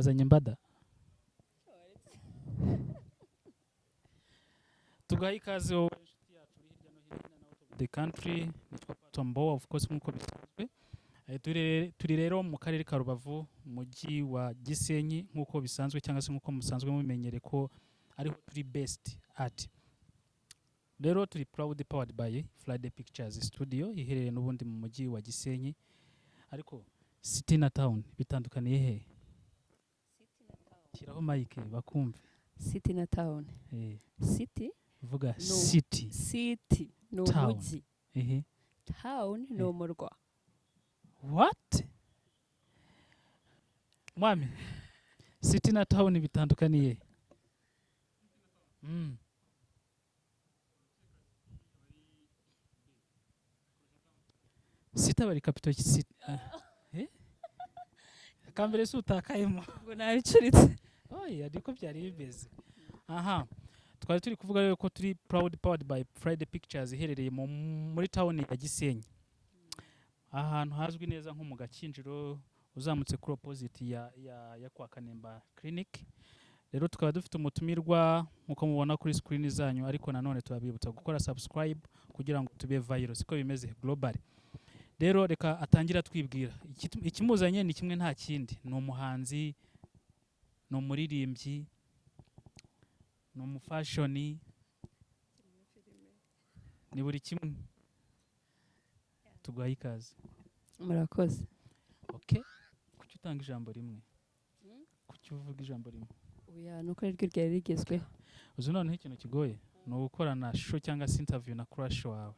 wazanye imbada tugaha ikaze wowe inshuti yacu uri hirya no hino out of the country nitwa Patombo of course nk'uko bisanzwe turi rero mu karere ka Rubavu mujyi wa Gisenyi nk'uko bisanzwe cyangwa se nk'uko musanzwe mumenyere ko ariho turi best art. Rero turi proud powered by Friday Pictures Studio iherereye n'ubundi mu mujyi wa Gisenyi, ariko city na town bitandukaniye he? Shyiraho mic bakumve. City na town. City vuga no. City no mujyi. Town no umurwa. What? Mwami, city na town bitandukaniye. City bari capital city. Kambere se utakayemo ngo nabicuritse. Oya diko byari bimeze. Aha. Twari turi kuvuga rero ko turi proud powered by Friday Pictures iherereye muri town ya Gisenyi. Ahantu hazwi neza nko mu Gakinjiro uzamutse kuri opposite ya kwa Kanemba Clinic. Rero tukaba dufite umutumirwa nkuko mubona kuri screen zanyu, ariko nanone tubabibutsa gukora subscribe kugira ngo tube viral siko bimeze global. Rero reka atangira twibwira ikimuzanye ni kimwe nta kindi, no muhanzi no muririmbyi no mu fashion ni buri kimwe. Tugaha ikaze. Murakoze. Okay, kuki utanga ijambo rimwe? Kuki uvuga ijambo rimwe? Oya nuko ryo ryari rigezweho. Uzi noneho ikintu kigoye no gukorana show cyangwa se interview na crush wawe.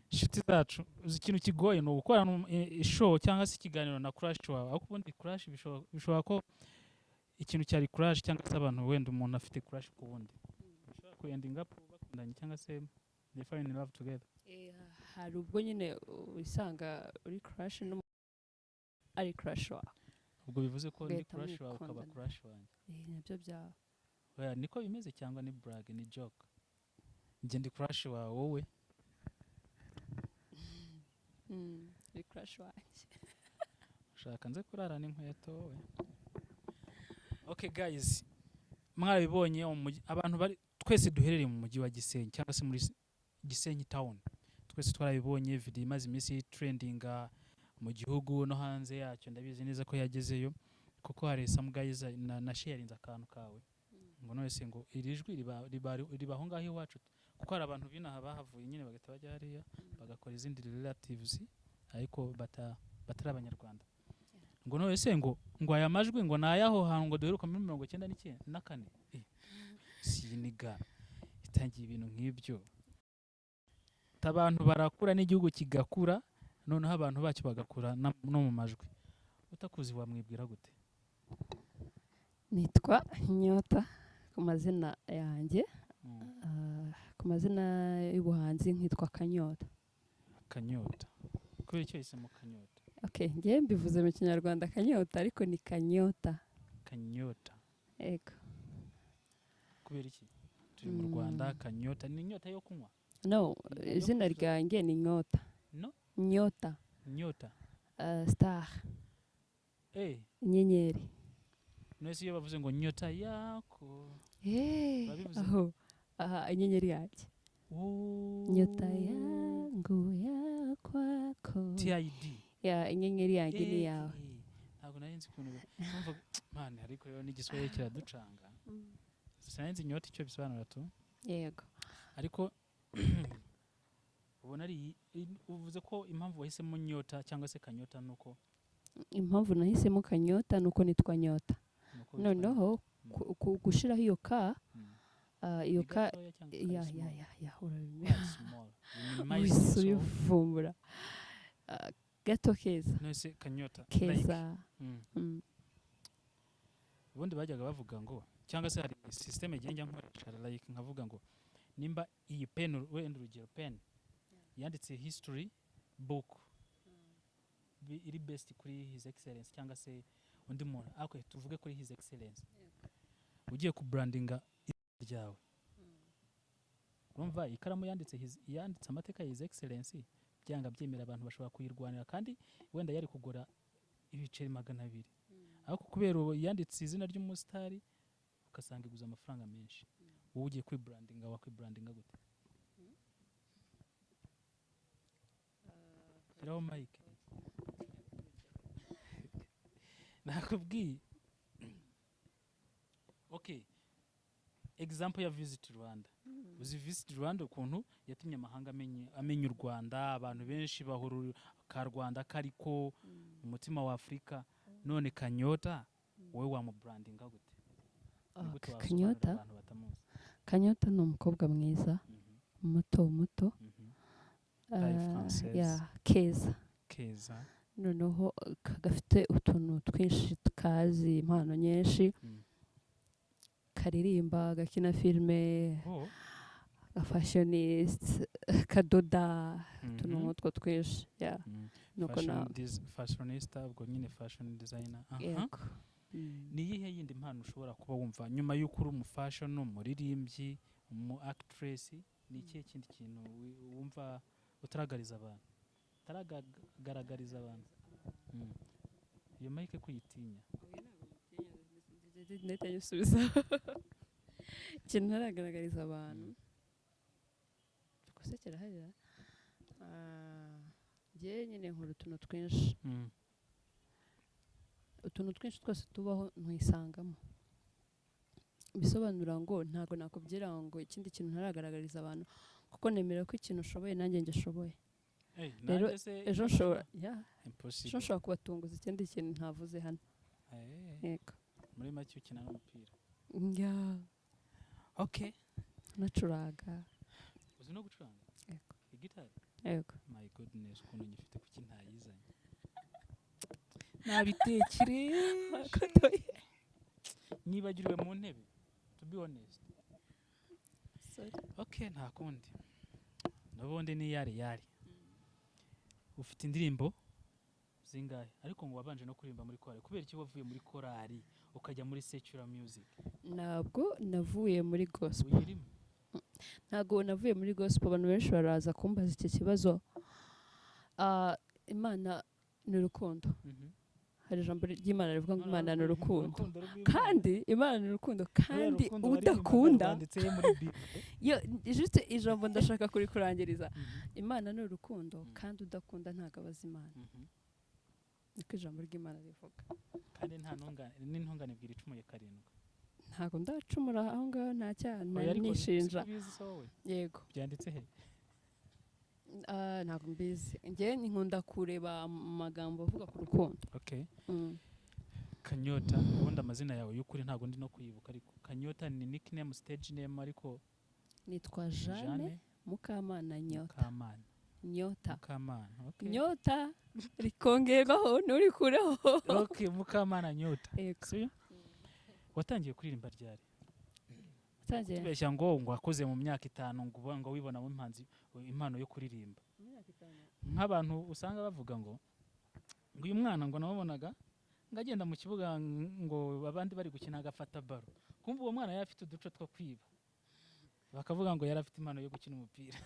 Shuti zacu uzi ikintu kigoye no gukorana show cyangwa se ikiganiro na crush wawe. Aho kubundi crush bishobora ko ikintu cyari crush cyangwa se abantu wenda umuntu afite crush ku wundi. Bishobora ku ending up bakundanye cyangwa se they fall in love together. Hari ubwo nyine usanga uri crush no ari crush wawe. Ubwo bivuze ko ni crush wawe ukaba crush wanjye. Nabyo byawe. Oya niko bimeze cyangwa ni brag ni joke? Nje ndi crush wawe wowe. Ni crush wanjye. Ushaka nze kurarana inkweto wowe. Okay guys, mwarabibonye abantu bari twese duherereye mu mujyi wa Gisenyi cyangwa se muri Gisenyi town. Twese twarabibonye video imaze iminsi trendinga mu gihugu no hanze yacyo, ndabizi neza ko yagezeyo kuko hari some guys na sharinze akantu kawe ngo nose ngo irijwi riba aho ngaho iwacu, kuko hari abantu binaha bahavuye nyine bagahita bajya hariya bagakora izindi relatives ariko batari abanyarwanda. Ngo nose ngo aya majwi ngo nayaho hantu ngo duheruka muri 1994 siniga itangiye ibintu nk'ibyo. Abantu barakura n'igihugu kigakura, noneho abantu bacyo bagakura no mu majwi. Utakuzi wamwibwira gute? Nitwa Nyota ku mazina yanjye. Ku mazina y'ubuhanzi nkitwa Kanyota. Kanyota. Kubera icyo hisemo Kanyota? Okay, ngiye mbivuze mu Kinyarwanda Kanyota ariko ni Kanyota. Kanyota. Ego. Kubera iki? Turi mu Rwanda. Kanyota ni inyota yo kunywa? No, izina ryanjye ni Nyota. No? Nyota. Nyota. Star. Inyenyeri. Nese iyo bavuze ngo nyota yako. Aho. Inyenyeri yanjye. Nyota yangu ya kwako. TID. Inyenyeri yanjye ni yawe. Ntabwo nari nzi kuntu man ariko rero n'igiswahili kiraducanga. Sinzi nyota icyo bisobanura tu. Yego. Ariko ubona ari uvuze ko impamvu wahisemo Nyota cyangwa se Kanyota nuko impamvu nahisemo Kanyota nuko nitwa Nyota. Noneho gushiraho iyo ka iyo ka ya urabivumbura gato keza. Nose Kanyota keza. Ubundi bajyaga bavuga ngo cyangwa se hari system igenge nkoresha like nkavuga ngo nimba iyi pen wenda urugero pen yanditse history book iri best kuri his excellence cyangwa se undi muntu akwe tuvuge kuri his excellence ugiye ku brandinga ryawe urumva ikaramu yanditse amateka his excellence byanga byemera abantu bashobora kuyirwanira kandi wenda yari kugura ibiceri 200 ariko kubera yanditse izina ry'umusitari ugasanga iguza amafaranga menshi wowe ugiye kwibrandinga wakwibrandinga gute Kiraho Mike nakubwiye okay example ya Visit Rwanda uzi Visit Rwanda ukuntu yatumye amahanga amenye u Rwanda abantu benshi bahuru ka Rwanda kariko umutima wa Afrika none Kanyota wowe wa mu branding gute Kanyota Kanyota ni umukobwa mwiza muto ya keza noneho kagafite utuntu twinshi tukazi impano nyinshi karirimba gakina filme fashionist kadoda tuntu nk'utwo twinshi nuko na fashionista ubwo nyine fashion designer ni yihe yindi mpano ushobora kuba wumva nyuma y'uko uri fashion umuririmbyi actress ni ikihe kindi kintu wumva utaragariza abantu iyo Mike kuyitinya neta yusubiza ikintu ntaragaragariza abantu gusekera hariya njye nyine nkora utuntu twinshi twose tubaho ntwisangamo bisobanura ngo ntago nakubwira ngo ikindi kintu ntaragaragariza abantu kuko nemera ko ikintu ushoboye nanjye ngishoboye rero ejo nshobora kubatunguza ikindi kintu ntavuze hano yego muri make ukina n'umupira okay nacuraga uzi no gucuranga yego igitari yego my goodness ukuntu ngifite kuki ntayizanye nabitekire nibagiriwe mu ntebe to be honest okay nta kundi nabundi ni yari ufite indirimbo zingahe ariko ngo wabanje no kuririmba muri korali kubera iki wavuye muri korali ukajya muri secular music ntabwo navuye muri gospel ntabwo navuye muri gospel abantu benshi baraza kumbaza iki kibazo Imana ni urukundo hari ijambo ry'Imana rivuga ngo Imana ni urukundo kandi Imana ni urukundo kandi udakunda yo juste ijambo ndashaka kuri kurangiriza Imana ni urukundo kandi udakunda ntago abaza Imana niko ijambo ry'Imana rivuga kandi nta n'intungane bwira icumuye karindwi ntago ndacumura aho ngaho nta cyane nishinja yego byanditse he ntago mbizi njye nkunda kureba amagambo avuga ku rukundo okay Kanyota ubundi amazina yawe y'ukuri ntago ndi no kuyibuka ariko Kanyota ni nickname stage name ariko nitwa Jane Mukamana Nyota Mukamana okay Nyota rikongerwaho nuri kureho okay Mukamana Nyota sio watangiye kuririmba ryari tubeshya ngo wakoze mu myaka 5 ngo wibona mu impano yo kuririmba nk'abantu usanga bavuga ngo uyu mwana ngo nabonaga ngagenda mu kibuga ngo abandi bari gukina agafata baro kumva uwo mwana yafite uduco two kwiba bakavuga ngo yari afite impano yo gukina umupira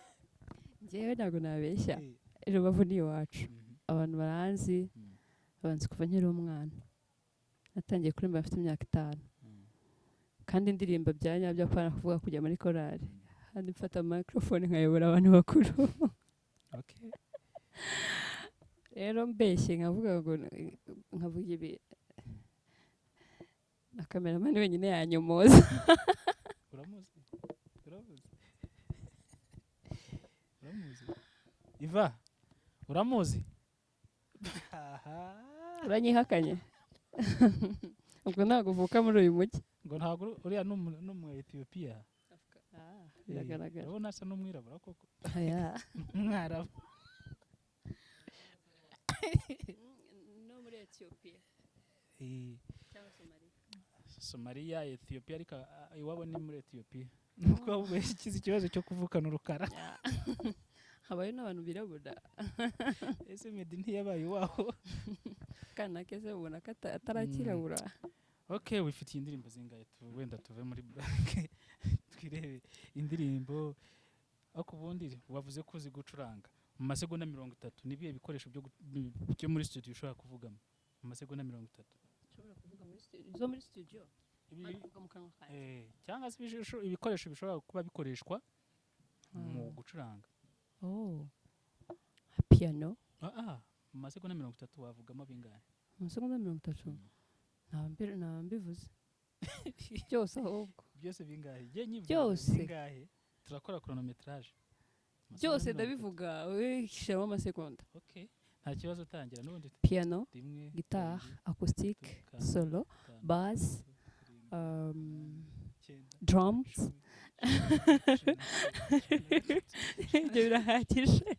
njyewe ntago nabeshya Rubavu ni iwacu abantu baranzi kuva nkiri umwana natangiye kuririmba afite imyaka 5 kandi indirimbo byanyabyo apana kuvuga kujya muri korali handi mfata microphone nkayobora abantu bakuru okay rero mbeshye nkavuga ngo nkavuga ibi na cameraman wenyine yanyomoza uramuzi Iva uramuzi uranyihakanye ubwo ntago uvuka muri uyu mujyi ngo ntago uriya n'umu Ethiopia biragaragara urabona asa n'umwirabura koko mwarabu no muri Ethiopia cyangwa Somalia Ethiopia ariko iwabo ni muri Ethiopia nuko weshyize ikibazo cyo kuvukana urukara habaye n'abantu birabura ese Medi ntiyabaye iwaho kana keze ubona ko atarakirabura okay wifitiye indirimbo zingahe wenda tuve muri break twirebe indirimbo ako bundi wavuze ko uzi gucuranga mu masegonda 30 nibiye bikoresho byo muri studio ushobora kuvugamo mu masegonda 30 ushobora kuvuga muri studio zo muri studio kuvuga mu kanwa kawe cyangwa se ibikoresho bishobora kuba bikoreshwa mu gucuranga piano mu masegonda 30 wavugamo bingahe mu masegonda 30 nta mbivuze byose ahubwo byose bingahe je nyivuga byose bingahe turakora chronometrage byose ndabivuga wishemo amasegonda okay nta kibazo utangira n'ubundi piano guitar acoustique solo bass drums ibyo birahagije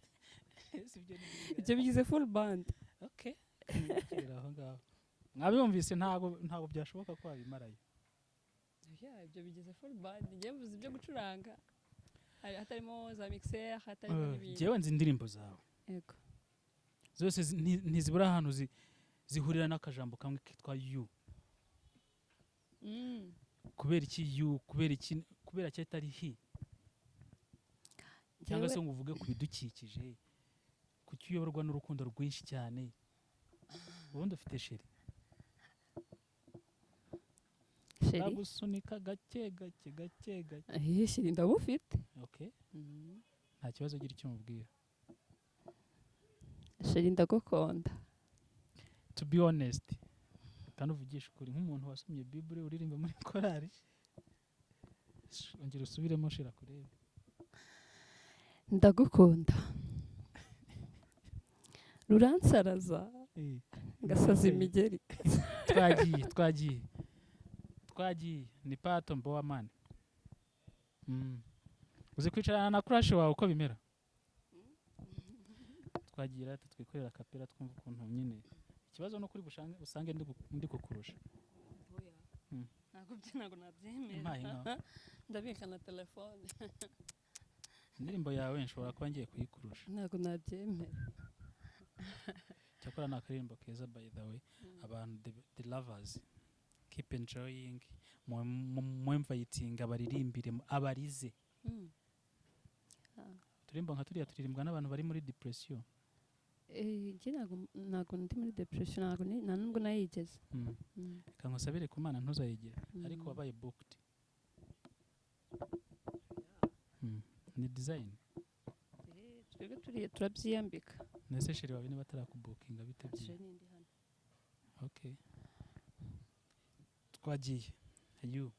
ibyo bigize full band okay aho ngaho mwabiyumvise ntago byashoboka ko wabimarayo ibyo bigize full band ngiye mvuze ibyo gucuranga hatarimo za mixer hatarimo n'ibindi jewe nzi indirimbo zawe yego zose ntizibura ahantu zihurira n'akajambo kamwe kitwa you kubera iki you kubera cyatari hi cyangwa se ngo uvuge ku bidukikije kuki uyoborwa n'urukundo rwinshi cyane ubundi ufite sheri nagusunika gake sheri ndabufite okay nta kibazo gira icyo mubwira sheri ndagukunda to be honest kandi uvugisha ukuri nk'umuntu wasomye Bible uririmba muri korari ongera usubiremo shira kurebe ndagukunda ruransaraza ngasaza imigeri twagiye ni pato mbowa man uzi kwicarana na crush wawe uko bimera twagira twikorera kapera twumva ukuntu nyine ikibazo no kuri usange ndi kukurusha ntabwo nabyemera ndabika na telefone indirimbo yawe nshobora kuba ngiye kuyikurusha ntabwo nabyemera cyakora nakaririmbo keza by the way abantu the lovers keep enjoying mwemvayitinga baririmbire abarize turimbo nka turiya turirimbwa n'abantu bari muri depression ntabwo ndi muri depression nta nubwo nayigeze reka nkusabire ku Mana ntuzayigera ariko wabaye booked ni design twebwe turabyiyambika nese sheri wawe niba atarakubukinga bite byiza okay twagiye you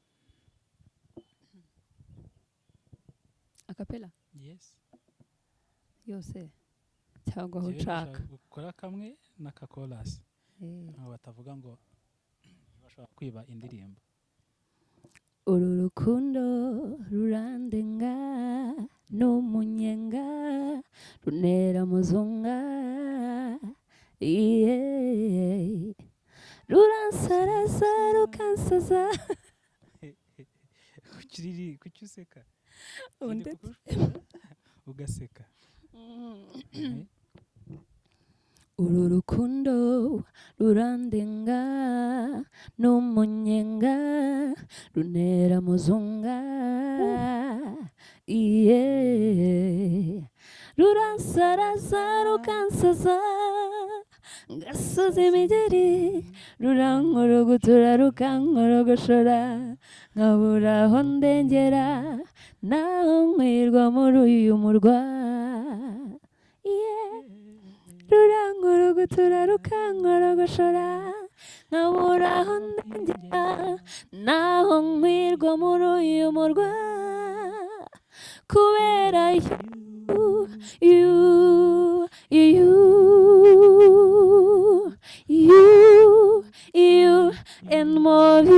acapella yes yose cyangwa aho ushaka gukora kamwe na kakolasi aho batavuga ngo bashobora kwiba indirimbo uru rukundo rurandenga n'umunyenga runera muzunga ruransaraza rukansaza kuki useka ugaseka uru rukundo rurandenga n'umunyenga runera muzunga ruransaraza rukansaza ngasoza imigeri rurankurugutura rukankorogoshora nkabura aho ndengera naho nkwirwa muri uyu murwa rurankurugutura rukankorogoshora nkabura aho ndengera naho nkwirwa muri uyu murwa kubera you and more of you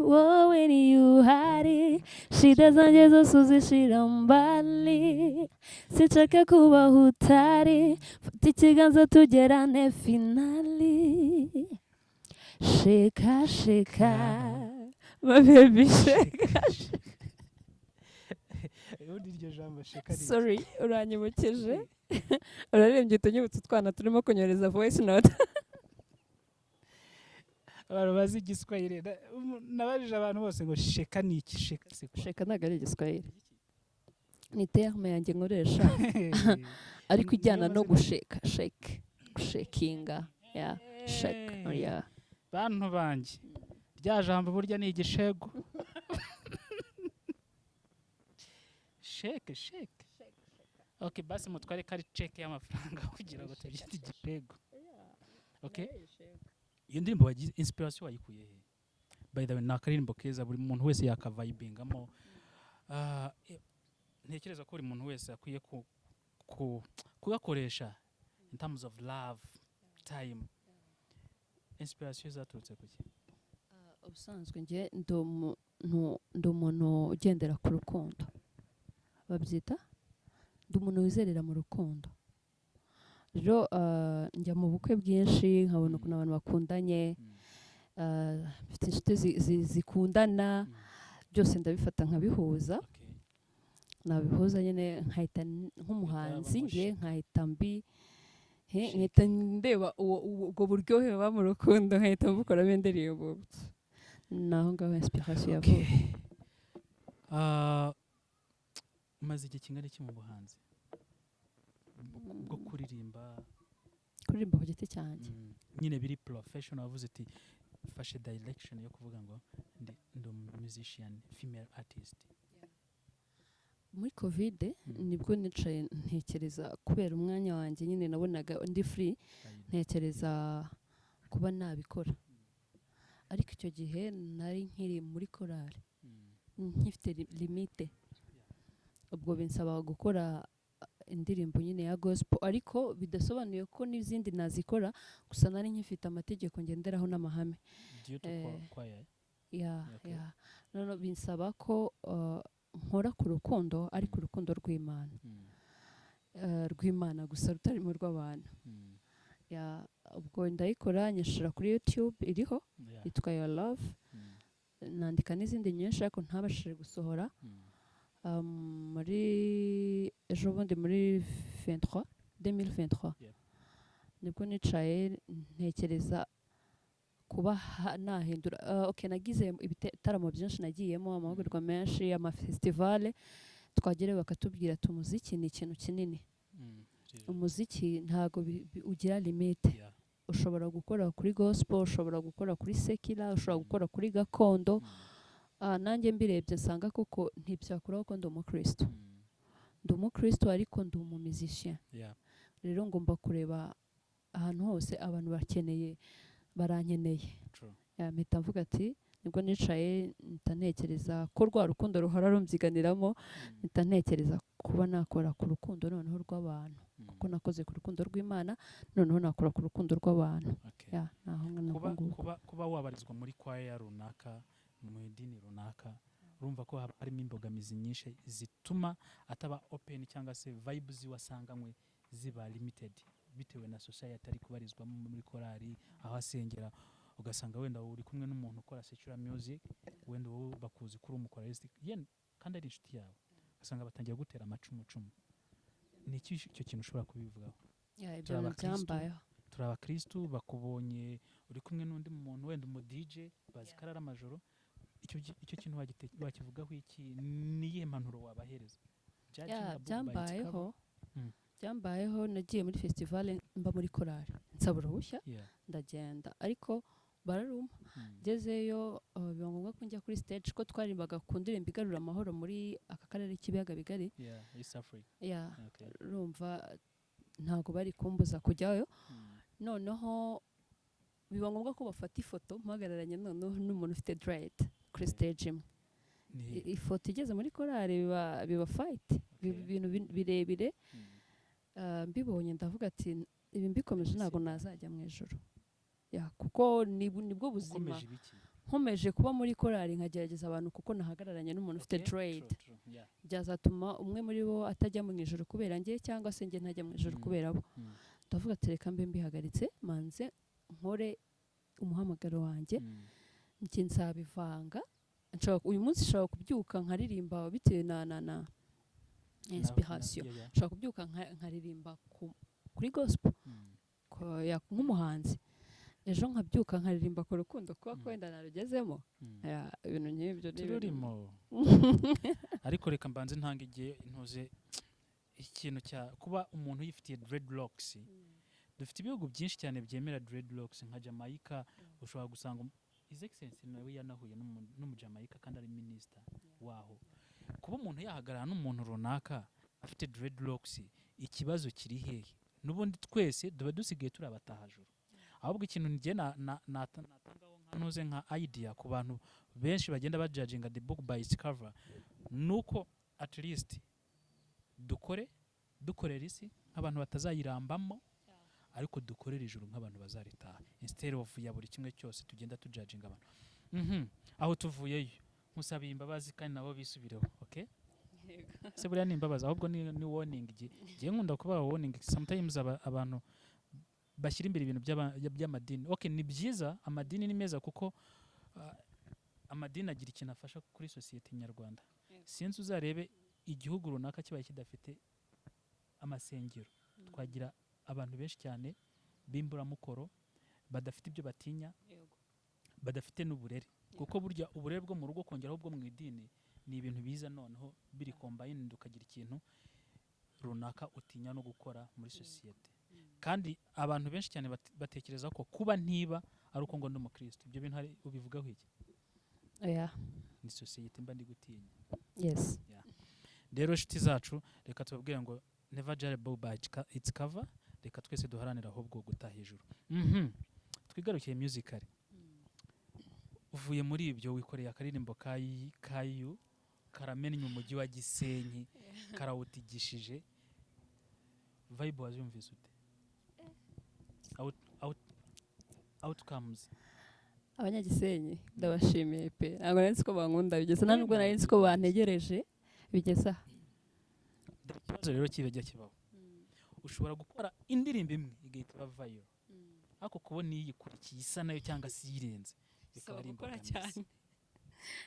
wowe ni uhari shida zanjye zose uzishira mbali sinshaka kubaho utari fata ikiganza tugerane finali sheka sheka my baby sheka sorry uranyibukije urarembye utunyibutse utwana turimo kunyoreza voice note abantu bazi igiswahili nabajije abantu bose ngo sheka ni iki sheka ntabwo ari igiswahili ni terme yanjye nkoresha ariko ijyana no gushekinga ya shake ya bantu banjye rya jambo burya ni igishego sheke okay basi mutware kari check y'amafaranga kugira ngo tubyite igishego okay iyo ndirimbo wagize inspiration wayikuye he by the way nakaririmbo keza buri muntu wese yakavibingamo ntekereza ko buri muntu wese akwiye kugakoresha in terms of love time inspiration zaturutse kuki ubusanzwe nge ndi umuntu ugendera ku rukundo babyita ndi umuntu wizerera mu rukundo rero njya mu bukwe bwinshi nkabona ukuntu abantu bakundanye mfite inshuti zikundana byose ndabifata nkabihuza nabihuza nyine nkahita nk'umuhanzi nge nkahita nkahita ndeba ubwo buryohe buba mu rukundo nkahita mbukoramo indirimbo naho ngaho inspiration yavuye umaze igihe kingana iki mu buhanzi bwo kuririmba ku giti cyanjye nyine biri professional wavuze ati fashe direction yo kuvuga ngo ndi musician female artist muri covid nibwo nicaye ntekereza kubera umwanya wanjye nyine nabonaga ndi free ntekereza kuba nabikora ariko icyo gihe nari nkiri muri korali nkifite limite ubwo binsaba gukora indirimbo nyine ya gospel ariko bidasobanuye ko n'izindi nazikora gusa nari nkifite amategeko ngenderaho n'amahame none binsaba ko nkora ku rukundo ariko urukundo rw'Imana gusa rutarimo rw'abantu ubwo ndayikora nyishira kuri YouTube iriho yitwa Your Love nandika n'izindi nyinshi ariko ntabashije gusohora muri ejo bundi muri 2023 nibwo nicaye ntekereza kuba nahindura nagize ibitaramo byinshi nagiyemo amahugurwa menshi amafestivale twagere bakatubwira ati umuziki ni ikintu kinini umuziki ntago ugira limite ushobora gukora kuri gospel ushobora gukora kuri secular ushobora gukora kuri gakondo nanjye mbirebye nsanga kuko ntibyakuraho ko ndi umukristo ariko ndi umumizisien rero ngomba kureba ahantu hose abantu barankeneye mpita mvuga ati nibwo nicaye ntekereza ko rwa rukundo ruhora rumvyiganiramo ntekereza kuba nakora ku rukundo noneho rw'abantu kuko nakoze ku rukundo rw'Imana noneho nakora ku rukundo rw'abantu kuba wabarizwa muri kwaya runaka mu idini runaka urumva ko harimo imbogamizi nyinshi zituma ataba open cyangwa se vibes wasanganywe ziba limited bitewe na society ari kubarizwamo muri korali aho asengera ugasanga wenda uri kumwe n'umuntu ukora secular music wenda wowe bakuzi kuri umukoralist kandi ari inshuti yawe ugasanga batangiye gutera amacumu ni iki icyo kintu ushobora kubivugaho turi abakristu bakubonye uri kumwe n'undi muntu wenda umu DJ bazikarara amajoro icyo kintu wakivugaho iki niye manuro wabahereza byambayeho nagiye muri festival mba muri korali nsaba uruhushya ndagenda ariko bararuma ngezeyo biba ngombwa ko njya kuri stage ko twarimbaga ku ndirimbo igarura amahoro muri aka karere k'ibiyaga bigari rumva ntabwo bari kumbuza kujyayo noneho biba ngombwa ko bafata ifoto mpagararanye noneho n'umuntu ufite dread kuri stage imwe ifoto igeze muri korali biba fight ibintu birebire mbibonye ndavuga ati ibi mbikomeje ntabwo nazajya mu ijuru kuko nibwo buzima nkomeje kuba muri korali nkagerageza abantu kuko nahagararanye n'umuntu ufite dread byazatuma umwe muri bo atajya mu ijuru kubera njye cyangwa se njye ntajya mu ijuru kubera bo ndavuga ati reka mbe mbihagaritse manze nkore umuhamagaro wanjye njye nzabivanga uyu munsi nshobora kubyuka nkaririmba bitewe na inspiration nshobora kubyuka nkaririmba kuri gospel nk'umuhanzi ejo nkabyuka nkaririmba ku rukundo kuba kwenda narugezemo ibintu nk'ibyo tururimo ariko reka mbanze ntanga igihe intuze ikintu cya kuba umuntu yifitiye dreadlocks dufite ibihugu byinshi cyane byemera dreadlocks nka Jamaica ushobora gusanga His Excellency nawe yanahuye n'umujamaica kandi ari minister waho kuba umuntu yahagarara n'umuntu runaka afite dreadlocks ikibazo kiri hehe n'ubundi twese duba dusigaye turi abatahajuru ahubwo ikintu ngiye natangaho ntuze nka idea ku bantu benshi bagenda bajudginga the book by its cover nuko at least dukorera isi nk'abantu batazayirambamo ariko dukorera ijuru nk'abantu bazaritaha instead of ya buri kimwe cyose tugenda tujudginga abantu aho tuvuyeyo musaba imbabazi kandi nabo bisubireho okay se buriya ni imbabazi ahubwo ni warning giye nkunda kuba warning sometimes abantu bashyira imbere ibintu by'amadini okay ni byiza amadini ni meza kuko amadini agira ikintu afasha kuri society nyarwanda sinzi uzarebe igihugu runaka kibaye kidafite amasengero twagira abantu benshi cyane bimburamukoro badafite ibyo batinya badafite n'uburere kuko burya uburere bwo mu rugo kongeraho bwo mu idini ni ibintu biza noneho biri combine ukagira ikintu runaka utinya no gukora muri society kandi abantu benshi cyane batekereza ko kuba ntiba ari uko ngo ndi umukristo ibyo bintu ubivugaho iki ni society mba ndi gutinya yes rero shiti zacu reka tubabwire ngo never judge a book by its cover reka twese duharanira ahubwo gutaha hejuru twigarukiye musically uvuye muri ibyo wikoreye akaririmbo kayu karamennye umujyi wa Gisenyi karawutigishije vibe wazumvise ute outcomes abanyagisenyi ndabashimiye pe ntabwo nari nzi ko bankunda bigeze nta nubwo nari nzi ko bantegereje bigeze aha ikibazo rero kibajya kibaho ushobora gukora indirimbo imwe igahita iba viral ariko kubona iyikurikiye isa nayo cyangwa se yirenze bisaba gukora cyane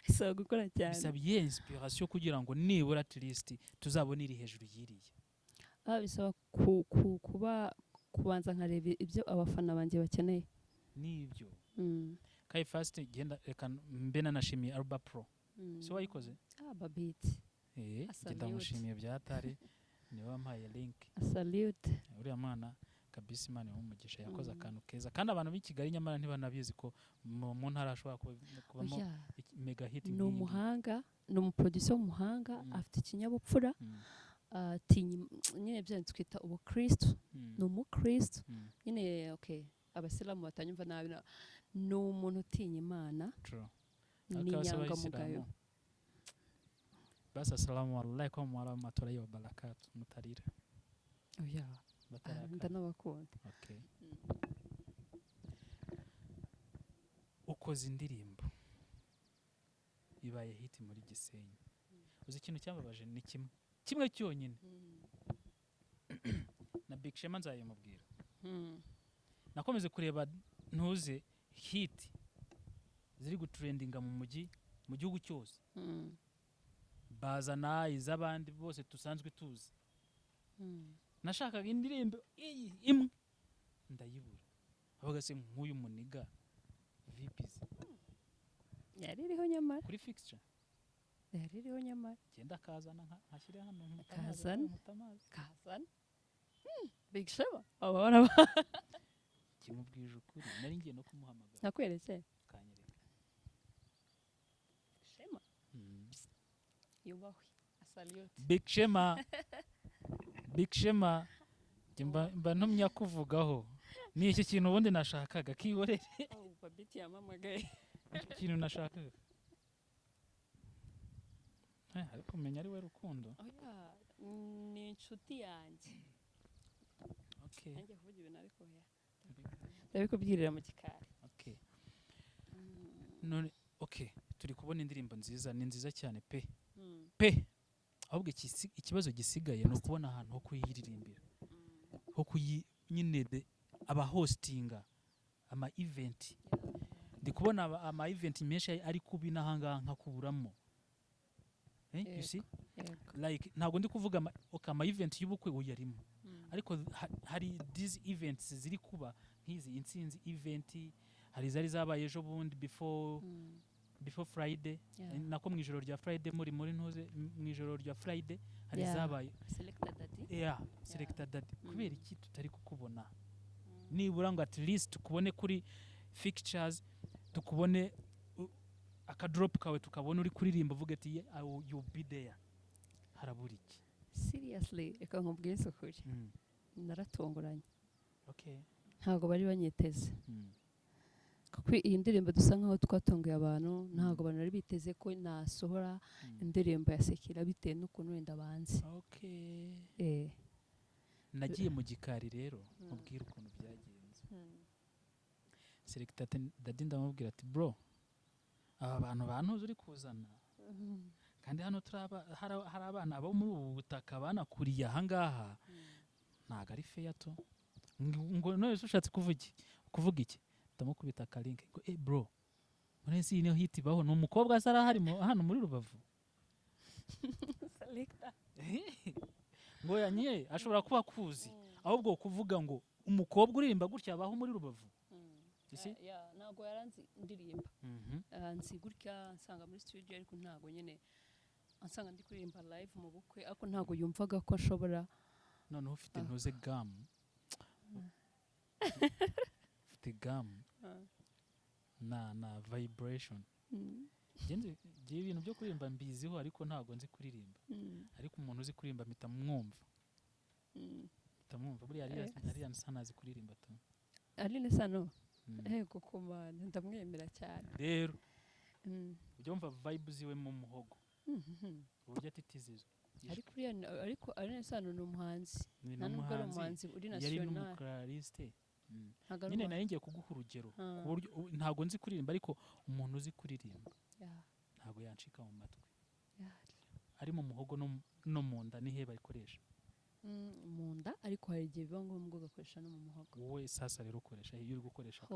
bisaba gukora cyane bisaba iyo inspiration kugira ngo nibura at least tuzabone iri hejuru yiriye bisaba kubanza nkareba ibyo abafana banjye bakeneye nibyo kai fast genda reka mbe nanashimiye Alba Pro so wayikoze babit genda mushimiye byatari niwe wampaye link salute uriya mwana kabisa Imana y'umugisha yakoze akantu keza kandi abantu b'i Kigali nyamara ntibanabizi ko mu ntara ashobora kubamo mega hit ni umuhanga ni umuproducer w'umuhanga afite ikinyabupfura nyine byo twita ubukristo ni umukristo nyine okay abasilamu batanyumva nabi ni umuntu utinya Imana ni inyangamugayo basi assalamu alaikum wa rahmatullahi wa barakatuh mutarira ndanabakunda okay ukoze indirimbo ibaye hit muri Gisenyi uzi ikintu cyababaje ni kimwe cyonyine na Big Shema nzayimubwira nakomeze kureba ntuze hit ziri gutrendinga mu gihugu cyose bazana iz'abandi bose tusanzwe tuzi nashakaga indirimbo imwe ndayibura avuga se nk'uyu muniga VPs yari iriho nyamara kuri fixture yari iriho nyamara genda kazana nkashyira hano kazana Big Shema abara kimubwije ukuri nari ngiye no kumuhamagara nakwerekeye kanyereka Shema yubahwe salute Big Shema mba ntumya kuvugaho ni iki kintu ubundi nashakaga kiborere babiti yamamagaye ikintu nashakaga ariko kumenya ari we Rukundo ni inshuti yanjye okay nanjye kuvuga ibintu ariko ndabikubwirira mu gikari okay none okay turi kubona indirimbo nziza ni nziza cyane pe ahubwo ikibazo gisigaye no kubona ahantu ho kuyiririmbira ho nyine aba hostinga ama event ndi kubona ama event menshi ari kubina hanga nkakuburamo you see like ntago ndi kuvuga ama event y'ubukwe uyarimo ariko hari these events ziri kuba nk'izi intsinzi event hari zari zabaye ejo bundi before Friday nako mu ijoro rya Friday muri ntuze mu ijoro rya Friday hari zabaye Selector Daddy kubera iki tutari kukubona nibura ngo at least tukubone kuri fixtures tukubone akadrop kawe tukabona uri kuririmba uvuga ati you be there harabura iki seriously reka nkubwire ukuri naratunguranye okay ntago bari banyiteze kuko iyi ndirimbo dusa nkaho twatongoye abantu ntago abantu bari biteze ko nasohora indirimbo ya Sekira bitewe n'ukuntu wenda banzi okay nagiye mu gikari rero mubwira ukuntu byagenze Selector Daddy ndamubwira ati bro aba bantu bantuze uri kuzana kandi hano hari abana abo muri ubu butaka banakuriye ahangaha ntago ari fair to ngo none ushatse kuvuga iki ndamukubita akalinke ngo bro munesi niyo hit baho n'umukobwa asara harimo hano muri Rubavu Selector ngo yanye ashobora kuba kuzi ahubwo kuvuga ngo umukobwa uririmba gutya abaho muri Rubavu ntago yaranzi indirimba anzi gutya nsanga muri studio ariko ntago nyene ansanga ndi kuririmba live mu bukwe ariko ntago yumvaga ko ashobora none ufite ntuze gam ufite gam na vibration ngiye ibintu byo kuririmba mbiziho ariko ntago nzi kuririmba ariko umuntu uzi kuririmba mpita mwumva buri ari sanazi kuririmba tu Aline Sano ego kumana ndamwemera cyane rero ubyumva vibe ziwe mu muhogo uburyo atitizizwa ariko Aline Sano ni umuhanzi nta nubwo ari umuhanzi uri national yari n'umukaraliste nyine nayo ngiye kuguha urugero ku buryo ntago nzi kuririmba ariko umuntu uzi kuririmba ntago yancika mu matwi ari mu muhogo no mu nda nihe bayikoresha mu nda ariko hari igihe biba ngombwa ugakoresha no mu muhogo wowe sasa rero ukoresha iyo uri gukoresha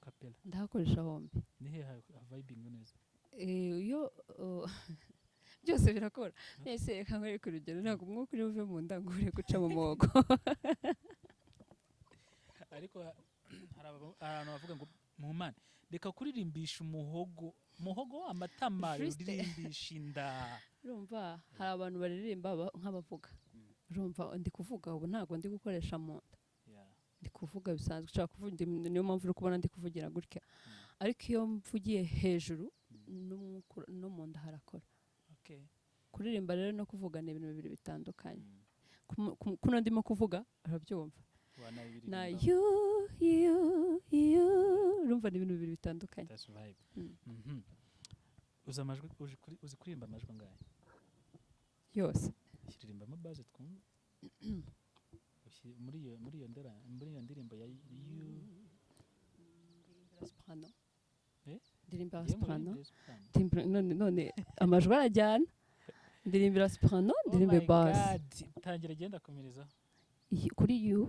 kapela ndahakoresha hombi nihe vibing neza iyo byose birakora nese reka nkore ku rugero ntabwo umwuka uri buve mu nda ngo ure guca mu muhogo ariko hari abantu bavuga ngo mumane reka kuririmbisha umuhogo amatama uririmbisha inda urumva hari abantu baririmba nk'abavuga urumva ndi kuvuga ubu ntago ndi gukoresha mu nda ndi kuvuga bisanzwe ushaka kuvuga niyo mpamvu uri kubona ndi kuvugira gutya ariko iyo mvugiye hejuru no mu nda harakora kuririmba rero no kuvuga ni ibintu bibiri bitandukanye kuno ndimo kuvuga urabyumva na you urumva ni ibintu bibiri bitandukanye uzi amajwi uzi kuririmba amajwi angahe yose shiririmba amabaze twumva muri iyo ndirimbo ya soprano ndirimba soprano none amajwi arajyana ndirimbira soprano ndirimbe bass tangira genda komerezaho kuri you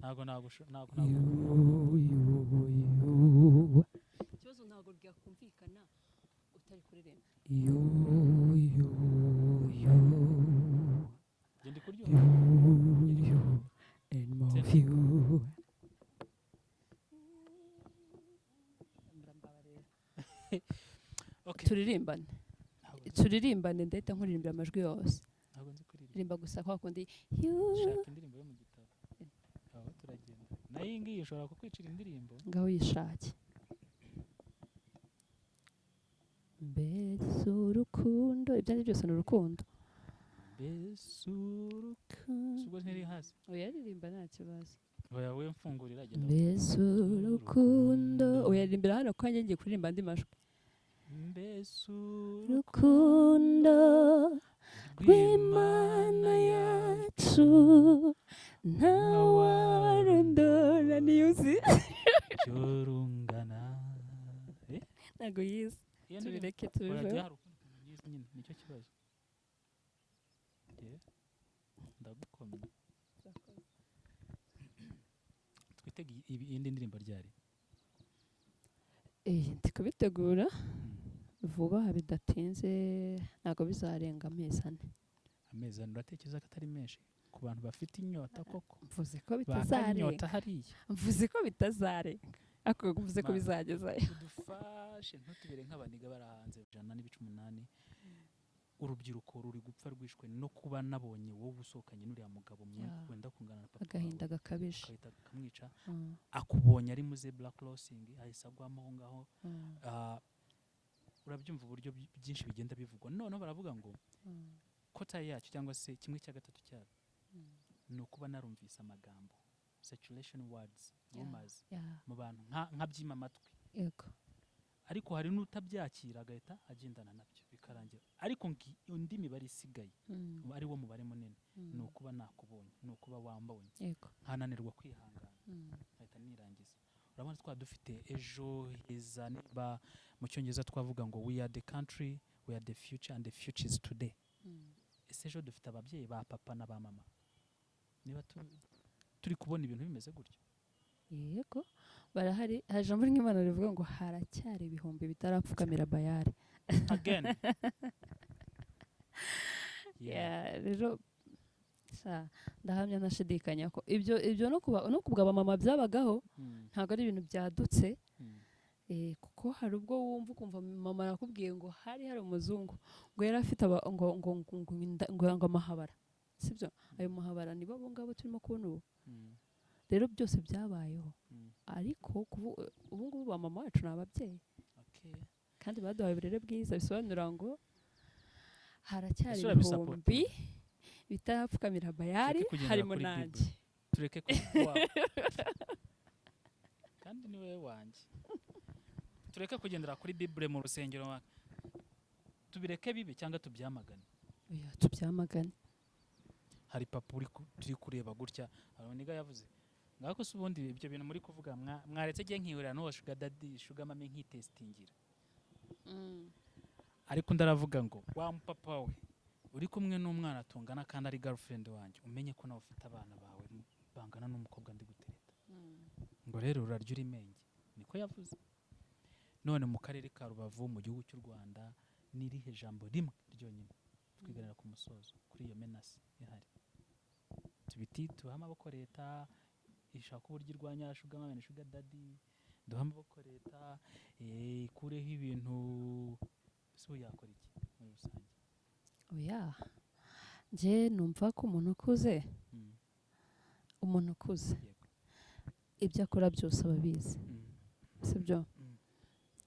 ntago ikibazo ntago ryakumvikana utari kuririmba genda kuryo turirimbane ndahita nkuririmbira amajwi yose rimba gusa kwa kundi shaka indirimbo yo mu gitabo aho turagenda nayo iyi ngiyi ushobora kukwicira indirimbo ngaho yishake mbese urukundo ibyanjye byose ni urukundo mbese urukundo ubwo ntiri hasi uyaririmba nta kibazo oya we mfungurira agenda mbese urukundo uyaririmbira hano ko ngiye kuririmba andi majwi mbese urukundo rw'Imana yacu ntawarondora niyo uzi cyorungana ntago yize tubireke tubiveho nicyo kibazo ndagukomye twitege iyindi ndirimbo ryari ndi kubitegura vuba aha bidatinze ntabwo bizarenga amezi 4. Amezi 4 uratekereza ko atari menshi ku bantu bafite inyota koko? Mvuze ko bitazarenga hariya, mvuze ko bitazarenga ako mvuze ko bizagezayo. udufashe ntutubere nk'abaniga barahanze 108. Urubyiruko ruri gupfa rwishwe no kuba nabonye wowe usohokanye n'uriya mugabo wenda kungana na papa, agahinda gakabije kamwica. Akubonye ari muze black crossing ahise agwamo aho ngaho. Urabyumva uburyo byinshi bigenda bivugwa. None baravuga ngo kota yacu cyangwa se kimwe cya gatatu cyabo no kuba narumvise amagambo saturation words rumors mu bantu nka byima amatwi. Yego. Ariko hari n'utabyakira agahita agendana nabyo bikarangira. Ariko undi mibare isigaye ari wo mubare munini no kuba nakubonye, no kuba wambonye. Yego. Nkananirwa kwihangana. Ahita nirangiza. Urabona twa dufite ejo heza, niba mu cyongereza twavuga ngo we are the country, we are the future and the future is today. Ese ejo dufite ababyeyi ba papa na ba mama. Niba turi kubona ibintu bimeze gutyo. Yego. Barahari, ijambo ry'Imana rivuga ngo haracyari ibihumbi bitarapfukamira Bayali. Again. Rero ndahamya nashidikanya ko ibyo no kubwa abamama byabagaho ntabwo ari ibintu byadutse. Kuko hari ubwo wumva ukumva mama arakubwiye ngo hari umuzungu ngo yari afite ngo amahabara, sibyo? Ayo mahabara nibo abo ngabo turimo kubona ubu. Rero byose byabayeho, ariko ubu ngubu ba mama wacu ni ababyeyi kandi baduhaye uburere bwiza. Bisobanura ngo haracyari ibihumbi bitarapfukamira Bayali, harimo nanjye. Tureke kuwa kandi ni wewe wanjye. Tureke kugendera kuri Bible mu rusengero, tubireke bibi cyangwa tubyamagane. Oya, tubyamagane. Hari papa turi kureba gutya, aroniga yavuze ngako se ubundi ibyo bintu muri kuvuga mwaretse giye nkihurira no sugar daddy sugar mami nkitestingira. Ariko ndaravuga ngo wa papa we uri kumwe n'umwana tungana kandi ari girlfriend wanjye, umenye ko nawe ufite abana bawe bangana n'umukobwa ndi gutereta. Ngo rero urarya uri menge, niko yavuze. None mu karere ka Rubavu mu gihugu cy'u Rwanda nirihe jambo rimwe ryonyine twiganira ku musozo kuri iyo menasi ihari? Tubiti tuha amaboko leta ishaka uburyo irwanya sugar mama na sugar daddy, duha amaboko leta ikureho ibintu. So yakora iki muri rusange? Oya, nje numva ko umuntu ukuze ibyo akora byose ababizi, sibyo?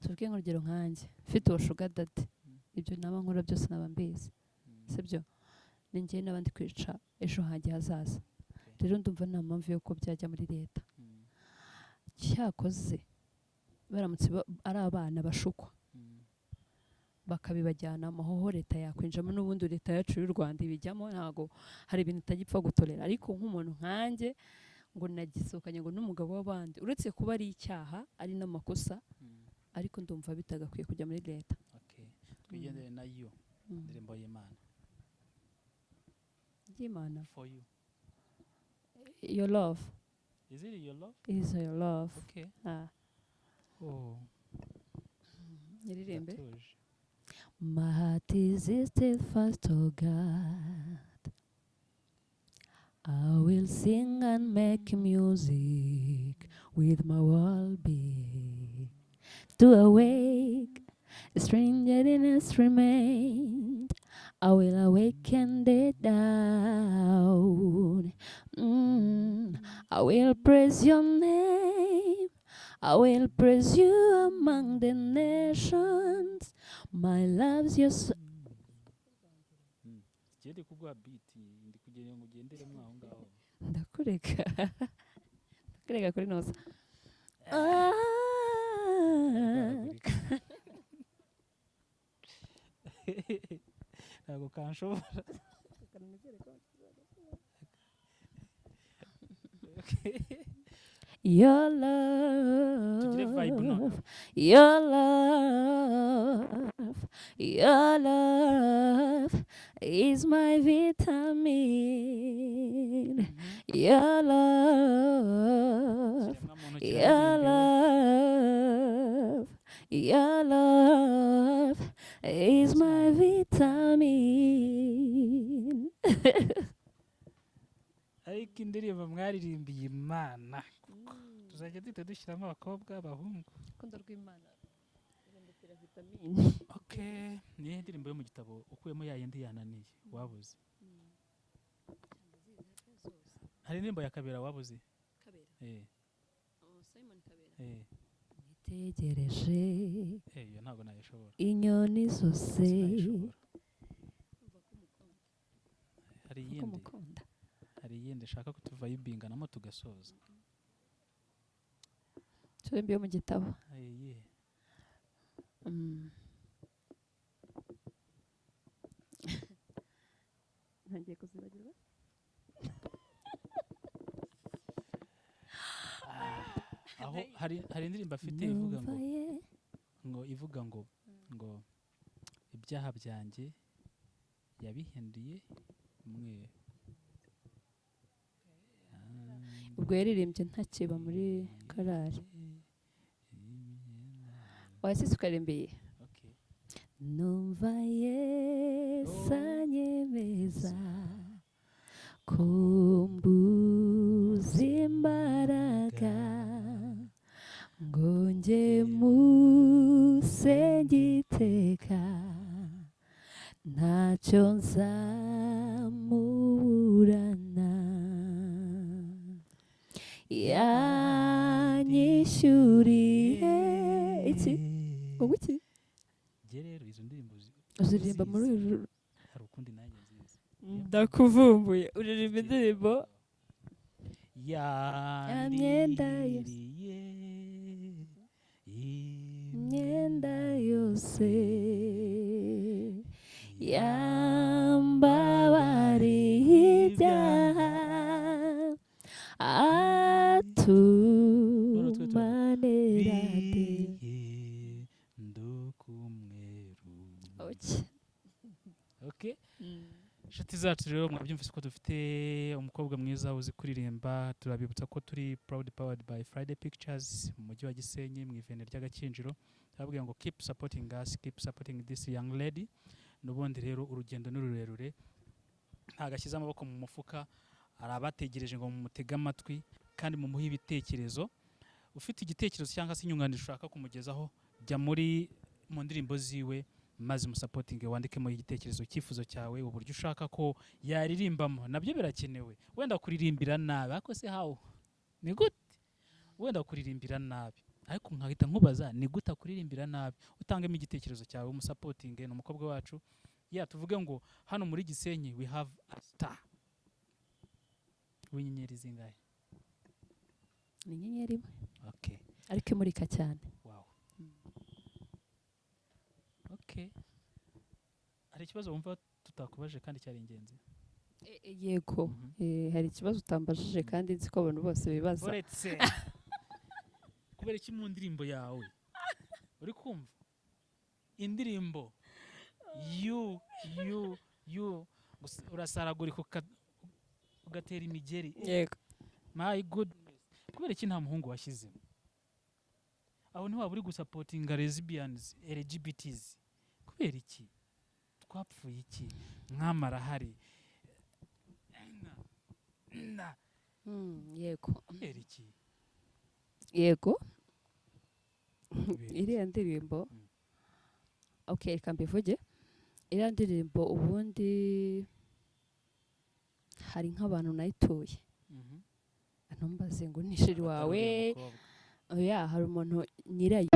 Tuvuge nk'urugero nkanjye mfite uwo sugar daddy, ibyo naba nkora byose naba mbizi, sibyo? Ninjye n'abandi kwica ejo hanjye hazaza. Rero ndumva nta mpamvu yuko byajya muri leta. Cyakoze baramutse ari abana bashukwa bakabibajyana amahoho leta yakwinjamo, n'ubundi leta yacu y'u Rwanda ibijyamo, ntago hari ibintu itagipfa gutorera. Ariko nk'umuntu nkanjye ngo nagisohokanye ngo n'umugabo w'abandi, uretse kuba ari icyaha ari n'amakosa, ariko ndumva bitagakwiye kujya muri leta. Twigendere nayo ndirimbo y'Imana. For you. Your love. Is it your love? Is your love. Okay. Oh. Nyiririmbe. My heart is still fast, oh God. I will sing and make music with my whole being. To awake, a stranger has remained. I will awaken the down. I will praise your name. I will praise you among the nations. My love's your soul. Ndakureka kuri noza. Ntabwo kanshobora. Your love, your love, your love is my vitamin. Your love, your love, your love ariko indirimbo mwaririmbiye Imana tuzajya duhita dushyiramo abakobwa abahungu urukundo rw'Imana rurondera vitamine. Okay, niyo ndirimbo yo mu gitabo ukuyemo ya yindi yananiye wabuze? Hari indirimbo ya Kabera wabuze? Kabera. Simon Kabera. Nitegereje. Iyo ntabwo nayishobora. Inyoni zose. Hari iyindi shaka kutuvayibinganamo tugasoza. Turembe yo mu gitabo. Ntangiye kuzibagirwa. Aho hari indirimbo afite ivuga ngo ibyaha byanjye yabihinduye umweru. Ubwo yaririmbye ntakiba muri korali. Wahise ukarembeye. Numva Yesu anyemeza ko mbuze imbaraga ngo njye musenge iteka ntacyo nzamuburana yanyishyuriye iki ubu iki rero izo ndirimbo uziririmba muri uru hari ukundi nanjye nziza ndakuvumbuye uririmba indirimbo yandiriye imyenda yose yambabariye ibyaha atumanera de Okay. Inshuti zacu rero mwabyumvise ko dufite umukobwa mwiza uzi kuririmba. Turabibutsa ko turi proud powered by Friday Pictures mu mujyi wa Gisenyi mu ivene ry'Agakinjiro. Turababwira ngo keep supporting us, keep supporting this young lady. Nubundi rero urugendo n'ururerure ntagashyize amaboko mu mufuka, arabategereje ngo mumutege amatwi kandi mumuhe ibitekerezo. Ufite igitekerezo cyangwa se inyunganizi ushaka kumugezaho, jya mu ndirimbo ziwe maze musapotinge wandikemo igitekerezo cyifuzo cyawe, uburyo ushaka ko yaririmbamo nabyo birakenewe. Wenda kuririmbira nabi ariko se hawo ni gute? Wenda kuririmbira nabi ariko nkahita nkubaza ni gute kuririmbira nabi? Utangemo igitekerezo cyawe umusapotinge. N'umukobwa wacu tuvuge ngo hano muri Gisenyi we have a star. W'inyenyeri zingahe? Ni inyenyeri imwe. Okay. Ariko imurika cyane. Wow. Okay. Hari ikibazo wumva tutakubaje kandi cyari ingenzi? Yego. Hari ikibazo utambajije kandi nzi ko abantu bose bibaza. Uretse kubera iki mu ndirimbo yawe uri kumva indirimbo you urasaragurika ugatera imigeri. Yego. My goodness. Kubera iki nta muhungu washyizemo? Aho ni waba uri gusapotinga lesbians, LGBTs. Kubera iki? Twapfuye iki? Mwamara hari. Yego. Kubera iki? Yego. Iriya ndirimbo okay, reka mbivuge. Iriya ndirimbo ubundi hari nk'abantu nayituye. Ntumbaze ngo nishiri wawe. Oya, hari umuntu nyirayo.